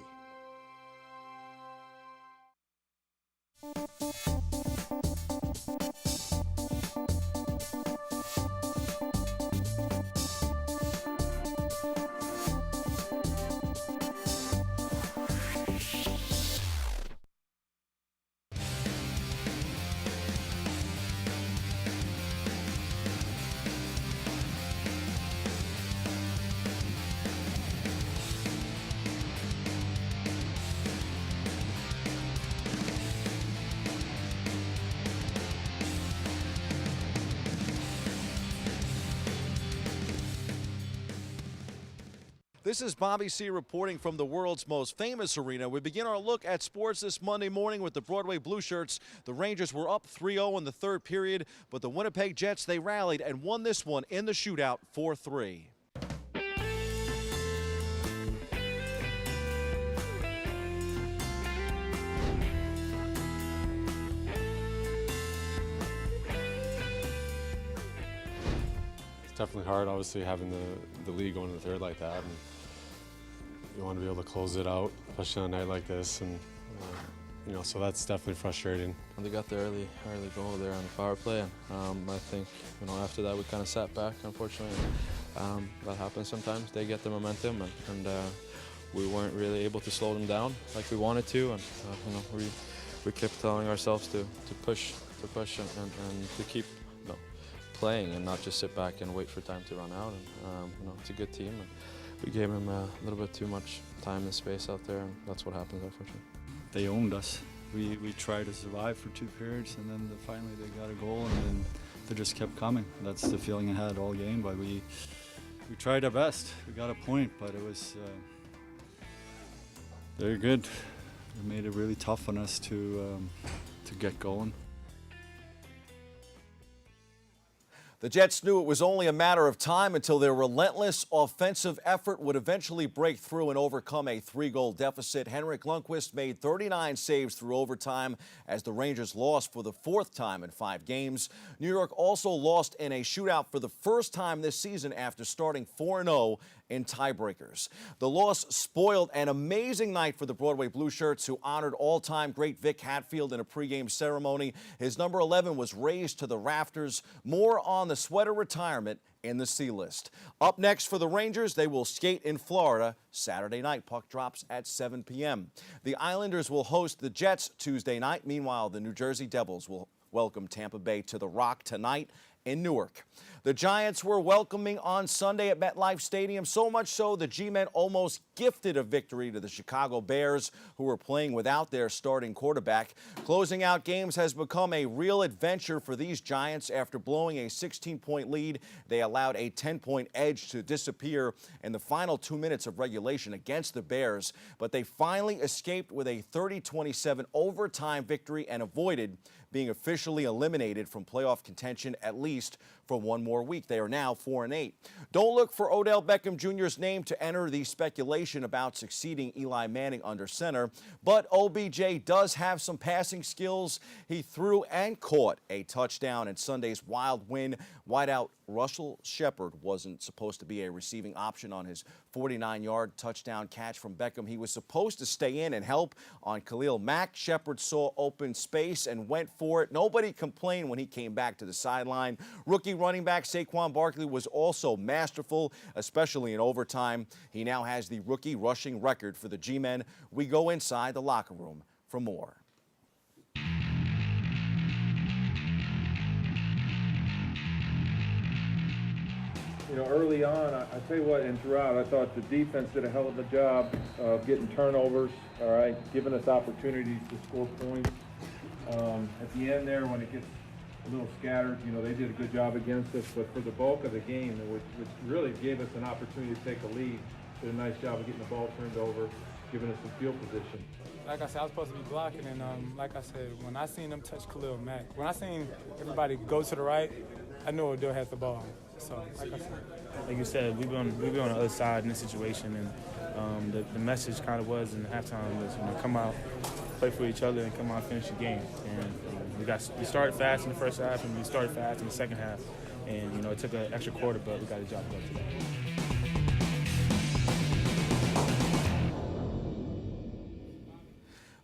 This is Bobby C reporting from the world's most famous arena. We begin our look at sports this Monday morning with the Broadway Blue Shirts. The Rangers were up 3-0 in the third period, but the Winnipeg Jets, they rallied and won this one in the shootout 4-3. It's definitely hard, obviously, having the lead going to the third like that. And you want to be able to close it out, especially on a night like this. And you know, so that's definitely frustrating. They got the early goal there on the power play, and I think, you know, after that we kind of sat back, unfortunately. That happens sometimes. They get the momentum, and we weren't really able to slow them down like we wanted to, and you know, we kept telling ourselves to push and to keep, you know, playing and not just sit back and wait for time to run out. And you know, it's a good team, and we gave them a little bit too much time and space out there, and that's what happens, unfortunately. They owned us. We tried to survive for 2 periods, and then finally they got a goal, and then they just kept coming. That's the feeling I had all game, but we tried our best. We got a point, but it was very good. It made it really tough on us to get going. The Jets knew it was only a matter of time until their relentless offensive effort would eventually break through and overcome a 3-goal deficit. Henrik Lundqvist made 39 saves through overtime as the Rangers lost for the 4th time in 5 games. New York also lost in a shootout for the first time this season after starting 4-0 in tiebreakers. The loss spoiled an amazing night for the Broadway Blue Shirts, who honored all-time great Vic Hatfield in a pregame ceremony. His number 11 was raised to the rafters. More on the sweater retirement in the C-list. Up next for the Rangers, they will skate in Florida Saturday night. Puck drops at 7 p.m. The Islanders will host the Jets Tuesday night. Meanwhile, the New Jersey Devils will welcome Tampa Bay to the Rock tonight in Newark. The Giants were welcoming on Sunday at MetLife Stadium, so much so the G-men almost gifted a victory to the Chicago Bears, who were playing without their starting quarterback. Closing out games has become a real adventure for these Giants. After blowing a 16-point lead, they allowed a 10-point edge to disappear in the final 2 minutes of regulation against the Bears, but they finally escaped with a 30-27 overtime victory and avoided being officially eliminated from playoff contention at least for one more week. They are now 4-8. Don't look for Odell Beckham Jr.'s name to enter the speculation about succeeding Eli Manning under center, but OBJ does have some passing skills. He threw and caught a touchdown in Sunday's wild win. Wideout Russell Shepard wasn't supposed to be a receiving option on his 49-yard touchdown catch from Beckham. He was supposed to stay in and help on Khalil Mack. Shepard saw open space and went for it. Nobody complained when he came back to the sideline. Rookie running back Saquon Barkley was also masterful, especially in overtime. He now has the rookie rushing record for the G-men. We go inside the locker room for more. You know, early on, I tell you what, and throughout, I thought the defense did a hell of a job of getting turnovers, all right, giving us opportunities to score points. At the end there, when it gets a little scattered, you know, they did a good job against us, but for the bulk of the game, which really gave us an opportunity to take a lead, did a nice job of getting the ball turned over, giving us some field position. Like I said, I was supposed to be blocking, and like I said, when I seen them touch Khalil Mack, when I seen everybody go to the right, I knew Odell had the ball. So, like I said. Like you said, we've been on the other side in this situation, and the message kind of was in halftime was, you know, come out, play for each other, and come out and finish the game. And we started fast in the first half, and we started fast in the second half. And, you know, it took an extra quarter, but we got the job done today.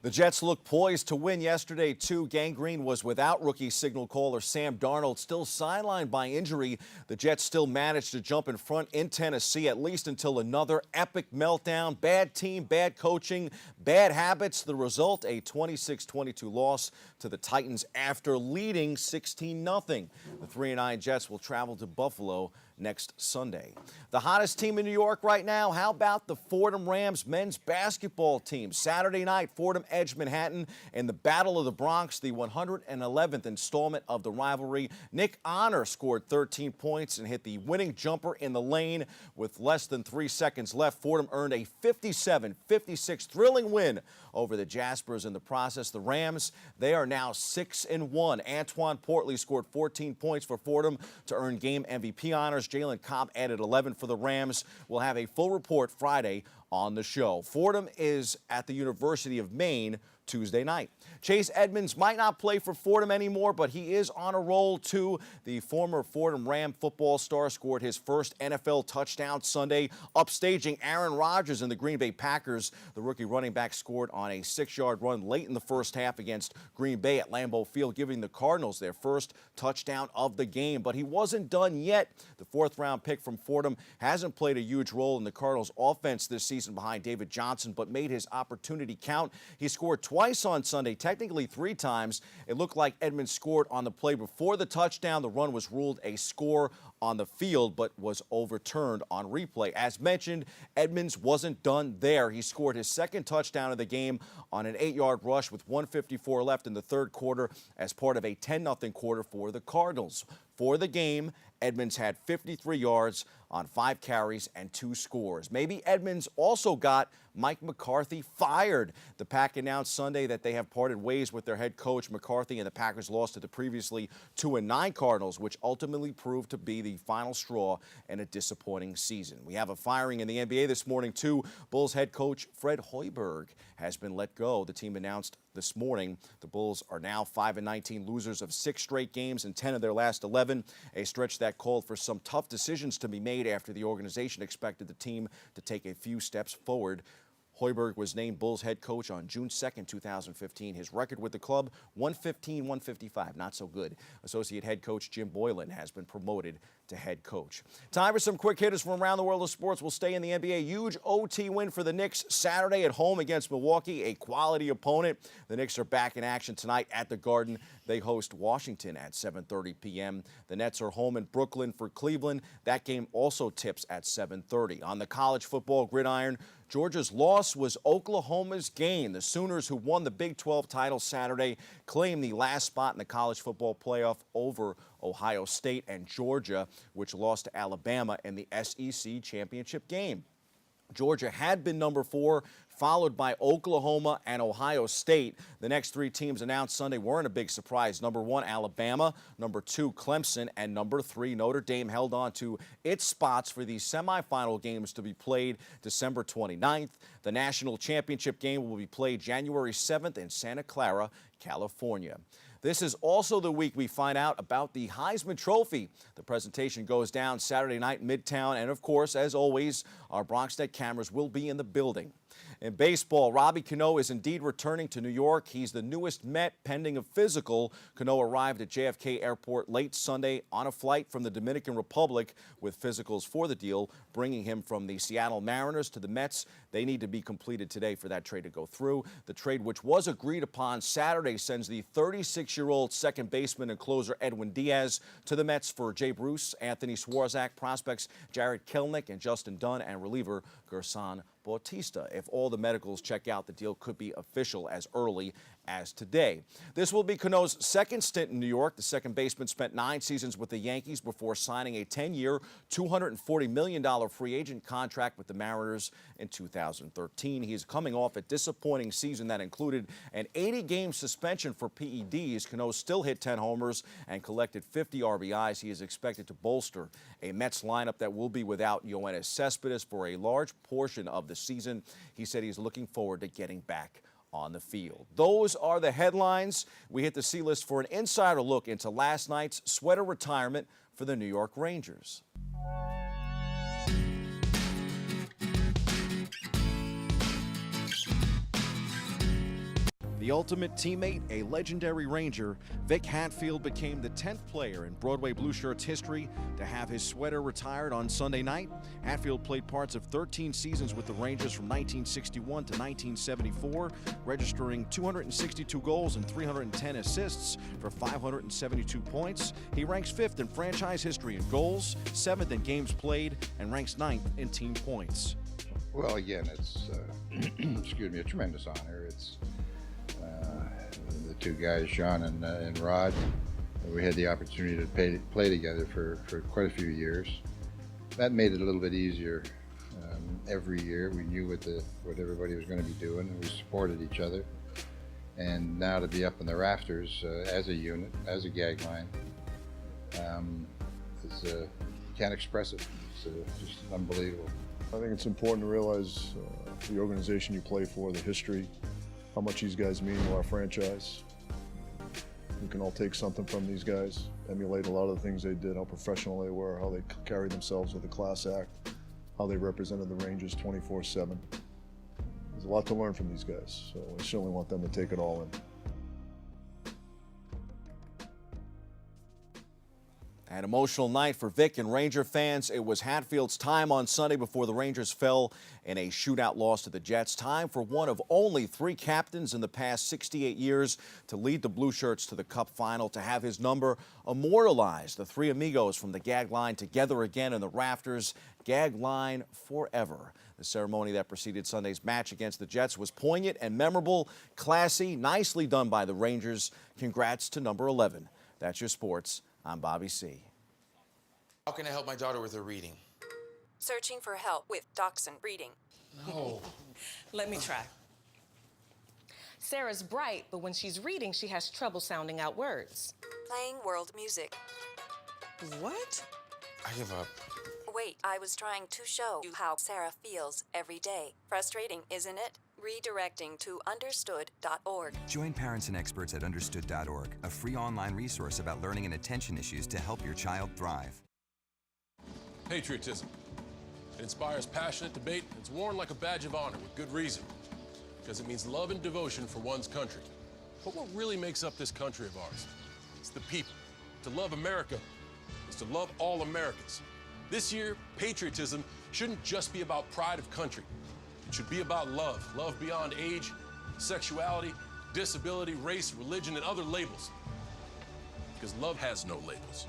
The Jets looked poised to win yesterday, too. Gang Green was without rookie signal caller Sam Darnold, still sidelined by injury. The Jets still managed to jump in front in Tennessee, at least until another epic meltdown. Bad team, bad coaching, bad habits. The result, a 26-22 loss to the Titans after leading 16-0. The 3-9 Jets will travel to Buffalo next Sunday. The hottest team in New York right now, how about the Fordham Rams men's basketball team? Saturday night, Fordham edged Manhattan in the Battle of the Bronx, the 111th installment of the rivalry. Nick Honor scored 13 points and hit the winning jumper in the lane. With less than 3 seconds left, Fordham earned a 57-56 thrilling win over the Jaspers in the process. The Rams, they are now 6-1. Antoine Portley scored 14 points for Fordham to earn game MVP honors. Jalen Cobb added 11 for the Rams. We'll have a full report Friday on the show. Fordham is at the University of Maine Tuesday night. Chase Edmonds might not play for Fordham anymore, but he is on a roll too. The former Fordham Ram football star scored his first NFL touchdown Sunday, upstaging Aaron Rodgers and the Green Bay Packers. The rookie running back scored on a 6-yard run late in the first half against Green Bay at Lambeau Field, giving the Cardinals their first touchdown of the game. But he wasn't done yet. The 4th-round pick from Fordham hasn't played a huge role in the Cardinals' offense this season behind David Johnson, but made his opportunity count. He scored twice on Sunday, technically 3 times. It looked like Edmonds scored on the play before the touchdown. The run was ruled a score on the field, but was overturned on replay. As mentioned, Edmonds wasn't done there. He scored his second touchdown of the game on an 8-yard rush with 1:54 left in the third quarter as part of a 10-0 quarter for the Cardinals. For the game, Edmonds had 53 yards on 5 carries and 2 scores. Maybe Edmonds also got Mike McCarthy fired. The Pack announced Sunday that they have parted ways with their head coach McCarthy, and the Packers lost to the previously 2-9 Cardinals, which ultimately proved to be the final straw in a disappointing season. We have a firing in the NBA this morning, too. Bulls head coach Fred Hoiberg has been let go. The team announced this morning. The Bulls are now 5-19, losers of 6 straight games and 10 of their last 11, a stretch that called for some tough decisions to be made after the organization expected the team to take a few steps forward. Hoiberg was named Bulls head coach on June 2nd, 2015. His record with the club, 115-155, not so good. Associate head coach Jim Boylan has been promoted to head coach. Time for some quick hitters from around the world of sports. We'll stay in the NBA. Huge OT win for the Knicks Saturday at home against Milwaukee, a quality opponent. The Knicks are back in action tonight at the Garden. They host Washington at 7:30 p.m. The Nets are home in Brooklyn for Cleveland. That game also tips at 7:30. On the college football gridiron, Georgia's loss was Oklahoma's gain. The Sooners, who won the Big 12 title Saturday, claimed the last spot in the college football playoff over Ohio State and Georgia, which lost to Alabama in the SEC championship game. Georgia had been number 4, followed by Oklahoma and Ohio State. The next 3 teams announced Sunday weren't a big surprise. Number 1, Alabama. Number 2, Clemson. And number 3, Notre Dame held on to its spots for these semifinal games to be played December 29th. The national championship game will be played January 7th in Santa Clara, California. This is also the week we find out about the Heisman Trophy. The presentation goes down Saturday night in Midtown, and of course, as always, our BronxNet cameras will be in the building. In baseball, Robbie Cano is indeed returning to New York. He's the newest Met pending a physical. Cano arrived at JFK Airport late Sunday on a flight from the Dominican Republic with physicals for the deal, bringing him from the Seattle Mariners to the Mets. They need to be completed today for that trade to go through. The trade, which was agreed upon Saturday, sends the 36-year-old second baseman and closer Edwin Diaz to the Mets for Jay Bruce, Anthony Swarzak, prospects Jared Kelenic and Justin Dunn, and reliever Gerson Bautista. If all the medicals check out, the deal could be official as early as today. This will be Cano's second stint in New York. The second baseman spent 9 seasons with the Yankees before signing a 10-year, $240 million free agent contract with the Mariners in 2013. He is coming off a disappointing season that included an 80-game suspension for PEDs. Cano still hit 10 homers and collected 50 RBIs. He is expected to bolster a Mets lineup that will be without Yoenis Cespedes for a large portion of the season. He said he's looking forward to getting back on the field. Those are the headlines. We hit the C-list for an insider look into last night's sweater retirement for the New York Rangers. The ultimate teammate, a legendary Ranger, Vic Hatfield became the 10th player in Broadway Blue Shirts history to have his sweater retired on Sunday night. Hatfield played parts of 13 seasons with the Rangers from 1961 to 1974, registering 262 goals and 310 assists for 572 points. He ranks 5th in franchise history in goals, 7th in games played, and ranks 9th in team points. Well, again, it's excuse me, a tremendous honor. It's the 2 guys, Sean and Rod. We had the opportunity to play together for quite a few years. That made it a little bit easier. Every year we knew what everybody was going to be doing, and we supported each other. And now to be up in the rafters as a unit, as a gag line, can't express it. It's just unbelievable. I think it's important to realize the organization you play for, the history, how much these guys mean to our franchise. We can all take something from these guys, emulate a lot of the things they did, how professional they were, how they carried themselves with the class act, how they represented the Rangers 24/7. There's a lot to learn from these guys, so I certainly want them to take it all in. An emotional night for Vic and Ranger fans. It was Hatfield's time on Sunday before the Rangers fell in a shootout loss to the Jets. Time for one of only 3 captains in the past 68 years to lead the Blue Shirts to the Cup final, to have his number immortalized. The 3 amigos from the gag line together again in the rafters. Gag line forever. The ceremony that preceded Sunday's match against the Jets was poignant and memorable, classy, nicely done by the Rangers. Congrats to number 11. That's your sports. I'm Bobby C. How can I help my daughter with her reading? Searching for help with Dachshund reading. No. Let me try. Sarah's bright, but when she's reading, she has trouble sounding out words. Playing world music. What? I give up. Wait, I was trying to show you how Sarah feels every day. Frustrating, isn't it? Redirecting to understood.org. Join parents and experts at understood.org, a free online resource about learning and attention issues to help your child thrive. Patriotism. It inspires passionate debate. It's worn like a badge of honor with good reason, because it means love and devotion for one's country. But what really makes up this country of ours? It's the people. To love America is to love all Americans. This year, patriotism shouldn't just be about pride of country. It should be about love. Love beyond age, sexuality, disability, race, religion, and other labels. Because love has no labels.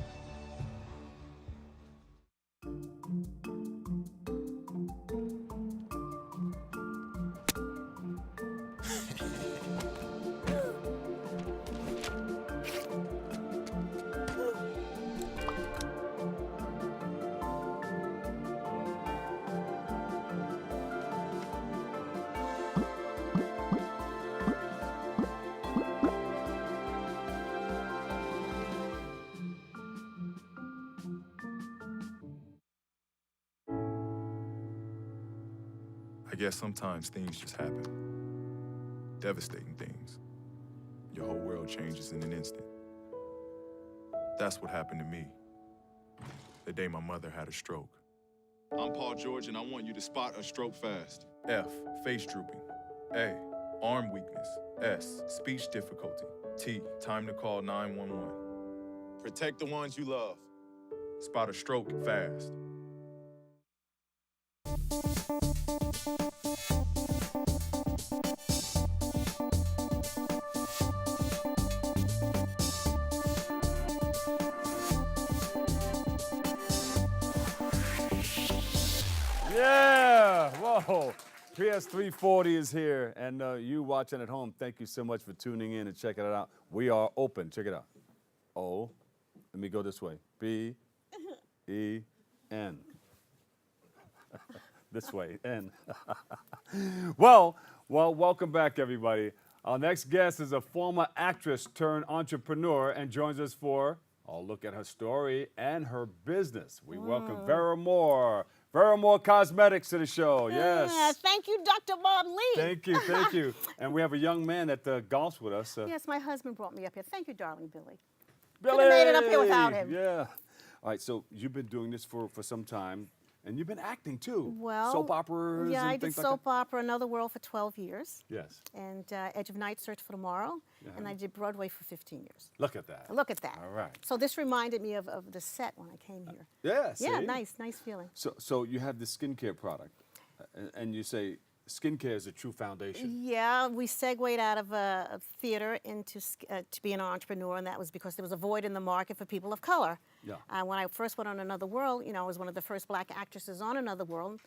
I guess sometimes things just happen. Devastating things. Your whole world changes in an instant. That's what happened to me the day my mother had a stroke. I'm Paul George, and I want you to spot a stroke fast. F, face drooping. A, arm weakness. S, speech difficulty. T, time to call 911. Protect the ones you love. Spot a stroke fast. Yeah, whoa. PS340 is here, and you watching at home, thank you so much for tuning in and checking it out. We are open. Check it out. O, let me go this way. B, E, N. This way, N. Well, welcome back, everybody. Our next guest is a former actress turned entrepreneur and joins us for a look at her story and her business. We welcome Vera Moore. Vera Moore Cosmetics to the show, yes. Thank you, Dr. Bob Lee. Thank you, thank you. And we have a young man that golfs with us. Yes, my husband brought me up here. Thank you, darling Billy. Billy! Couldn't have made it up here without him. Yeah. All right, so you've been doing this for some time, and you've been acting too. Well, soap operas yeah, and I did things like soap that? opera Another World for 12 years. Yes. And Edge of Night, Search for Tomorrow. And I did Broadway for 15 years. Look at that. Look at that. All right. So this reminded me of the set when I came here. Yeah, Yeah, see? nice feeling. So you have this skincare product, and you say skincare is a true foundation. Yeah, we segued out of a theater into to be an entrepreneur, and that was because there was a void in the market for people of color. Yeah. When I first went on Another World, I was one of the first black actresses on Another World,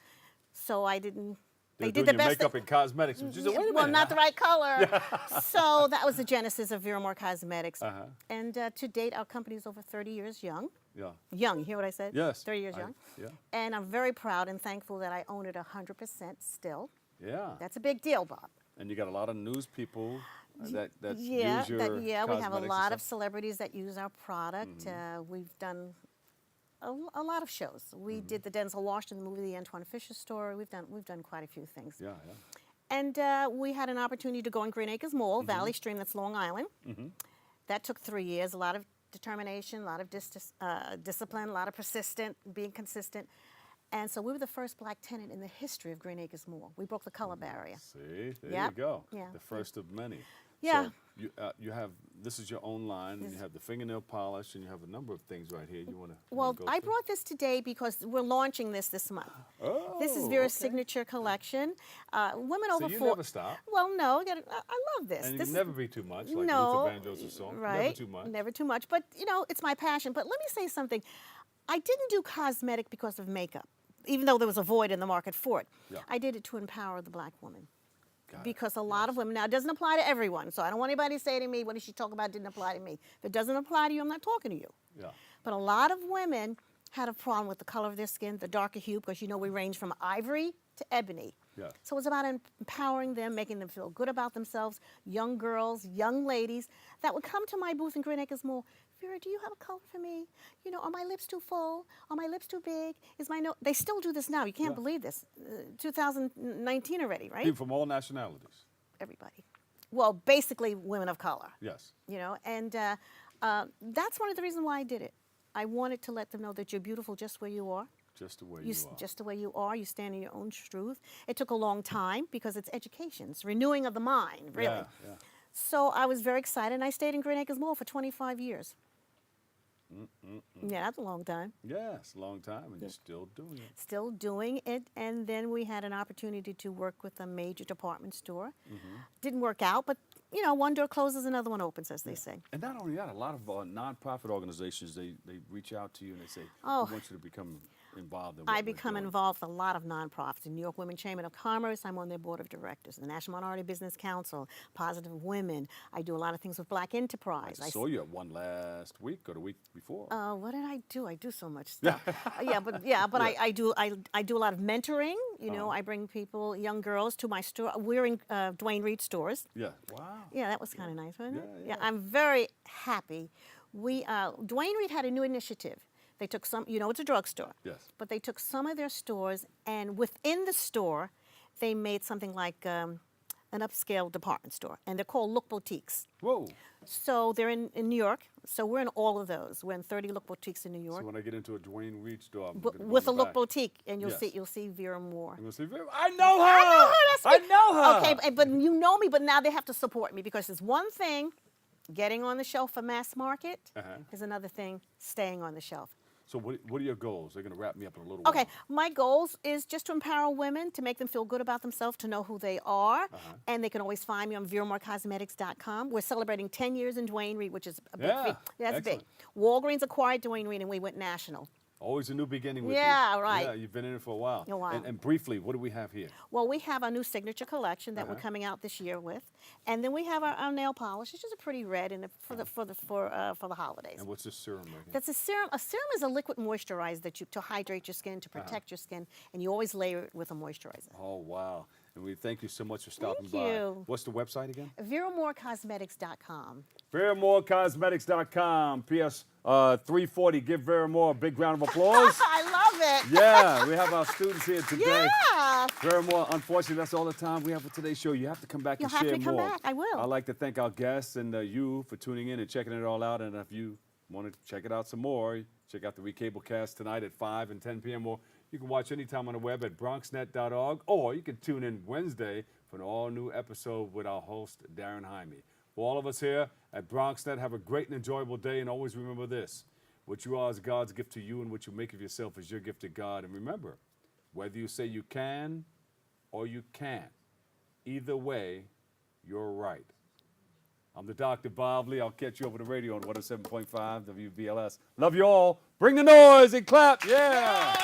so I didn't. They did the best. Makeup and cosmetics. You said, wait a minute. Well, not the right color. So that was the genesis of Vera Moore Cosmetics. And to date, our company is over 30 years young. Yeah. Young, you hear what I said? Yes. 30 years young. Yeah. And I'm very proud and thankful that I own it 100% still. Yeah. That's a big deal, Bob. And you got a lot of news people that Yeah, use your we have a cosmetics lot and of celebrities that use our product. We've done a lot of shows. We did the Denzel Washington movie, The Antoine Fisher Story. We've done quite a few things. Yeah. And we had an opportunity to go in Green Acres Mall, Valley Stream, that's Long Island. That took 3 years, a lot of determination, a lot of discipline, a lot of being consistent. And so we were the first black tenant in the history of Green Acres Mall. We broke the color barrier. See, there Yep. you go. Yeah. The first of many. Yeah. So you have, this is your own line, and you have the fingernail polish, and you have a number of things right here you want to Well, I brought this today because we're launching this month. Oh, This is Vera's signature collection. Women over you 40. never stop. Well, no, I love this. And you This can is- never be too much, like no, Luther Vandross's song. Right. Never too much. Never too much. But, it's my passion. But let me say something. I didn't do cosmetic because of makeup, even though there was a void in the market for it. Yeah. I did it to empower the black woman. Because a lot of women, now it doesn't apply to everyone, so I don't want anybody to say to me, what did she talk about, didn't apply to me. If it doesn't apply to you, I'm not talking to you. Yeah. But a lot of women had a problem with the color of their skin, the darker hue, because we range from ivory to ebony. Yeah. So it's about empowering them, making them feel good about themselves, young girls, young ladies that would come to my booth in Green Acres Mall Vera, do you have a color for me? You know, are my lips too full? Are my lips too big? Is my nose? They still do this now. You can't believe this. 2019 already, right? People from all nationalities. Everybody. Well, basically women of color. Yes. You know, and that's one of the reasons why I did it. I wanted to let them know that you're beautiful just where you are. Just the way you are. Just the way you are. You stand in your own truth. It took a long time because it's education. It's renewing of the mind, really. Yeah, yeah. So I was very excited, and I stayed in Green Acres Mall for 25 years. Yeah, that's a long time. Yeah, it's a long time, and you're still doing it. Still doing it, and then we had an opportunity to work with a major department store. Didn't work out, but you know, one door closes, another one opens, as they say. And not only that, a lot of nonprofit organizations, they reach out to you and they say, Oh. we want you to become involved in what I we're become doing. involved with a lot of nonprofits. The New York Women Chamber of Commerce, I'm on their board of directors. The National Minority Business Council, Positive Women. I do a lot of things with Black Enterprise. I saw you at one last week or the week before. What did I do? I do so much stuff. But I do a lot of mentoring. You know, I bring people, young girls, to my store. We're in Dwayne Reed stores. Yeah. Wow. Yeah, that was kind of nice, wasn't it? Yeah, I'm very happy. Dwayne Reed had a new initiative. They took some, you know, it's a drugstore. Yes. But they took some of their stores, and within the store, they made something like an upscale department store, and they're called Look Boutiques. Whoa. So they're in New York. So we're in all of those. We're in 30 Look Boutiques in New York. So when I get into a Dwayne Reed store, I'm With a Look back. Boutique, and Yes. you'll see Vera Moore. You'll see Vera. I know her. I know her. Okay, but you know me, but now they have to support me because it's one thing getting on the shelf for mass market. Is another thing staying on the shelf. So what are your goals? They're going to wrap me up in a little while. Okay, my goals is just to empower women, to make them feel good about themselves, to know who they are. And they can always find me on VeraMooreCosmetics.com. We're celebrating 10 years in Dwayne Reed, which is a big, that's big. Walgreens acquired Dwayne Reed, and we went national. Always a new beginning with you. Yeah, right. Yeah, you've been in it for a while. A while. And briefly, what do we have here? Well, we have our new signature collection that we're coming out this year with, and then we have our nail polish. It's just a pretty red, and for the holidays. And what's this serum right here? That's a serum. A serum is a liquid moisturizer to hydrate your skin, to protect your skin, and you always layer it with a moisturizer. Oh wow! And we thank you so much for stopping by. Thank you. What's the website again? VeraMooreCosmetics.com. VeraMooreCosmetics.com. PS 340. Give Vera Moore a big round of applause. I love it. Yeah, we have our students here today. Yeah. Vera Moore, unfortunately, that's all the time we have for today's show. You have to come back You'll and have share to come more. back. I will. I'd like to thank our guests and you for tuning in and checking it all out. And if you want to check it out some more, check out the Recablecast tonight at 5 and 10 p.m. Or you can watch anytime on the web at bronxnet.org, or you can tune in Wednesday for an all-new episode with our host, Darren Jaime. For all of us here at BronxNet, have a great and enjoyable day, and always remember this: what you are is God's gift to you, and what you make of yourself is your gift to God. And remember, whether you say you can or you can't, either way, you're right. I'm the Dr. Bob Lee. I'll catch you over the radio on 107.5 WBLS. Love you all. Bring the noise and clap. Yeah.